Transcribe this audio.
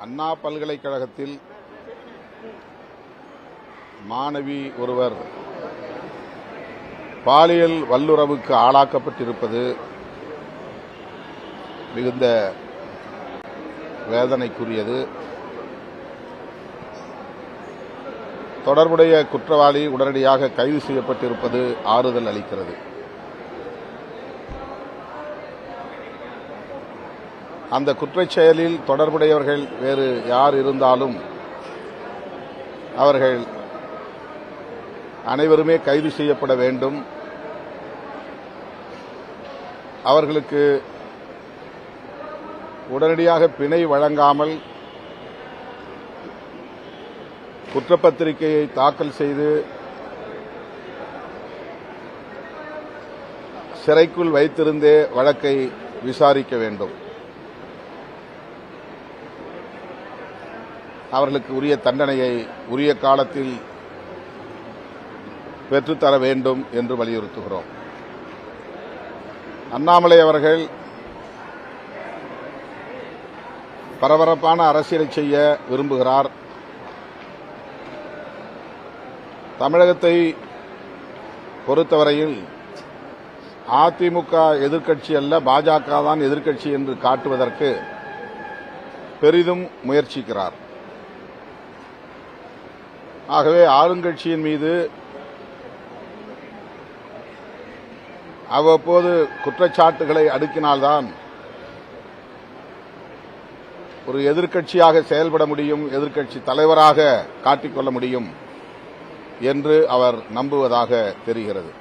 அண்ணா பல்கலைக்கழகத்தில் மாணவி ஒருவர் பாலியல் வல்லுறவுக்கு ஆளாக்கப்பட்டிருப்பது மிகுந்த வேதனைக்குரியது. தொடர்புடைய குற்றவாளி உடனடியாக கைது செய்யப்பட்டிருப்பது ஆறுதல் அளிக்கிறது. அந்த குற்றச் செயலில் தொடர்புடையவர்கள் வேறு யார் இருந்தாலும் அவர்கள் அனைவருமே கைது செய்யப்பட வேண்டும். அவர்களுக்கு உடனடியாக பிணை வழங்காமல் குற்றப்பத்திரிகையை தாக்கல் செய்து சிறைக்குள் வைத்திருந்தே வழக்கை விசாரிக்க வேண்டும். அவர்களுக்கு உரிய தண்டனையை உரிய காலத்தில் பெற்றுத்தர வேண்டும் என்று வலியுறுத்துகிறோம். அண்ணாமலை அவர்கள் பரபரப்பான அரசியலை செய்ய விரும்புகிறார். தமிழகத்தை பொறுத்தவரையில் அதிமுக எதிர்க்கட்சி அல்ல, பாஜக தான் எதிர்க்கட்சி என்று காட்டுவதற்கு பெரிதும் முயற்சிக்கிறார். ஆகவே ஆளுங்கட்சியின் மீது அவ்வப்போது குற்றச்சாட்டுகளை அடுக்கினால்தான் ஒரு எதிர்க்கட்சியாக செயல்பட முடியும், எதிர்க்கட்சி தலைவராக காட்டிக்கொள்ள முடியும் என்று அவர் நம்புவதாக தெரிகிறது.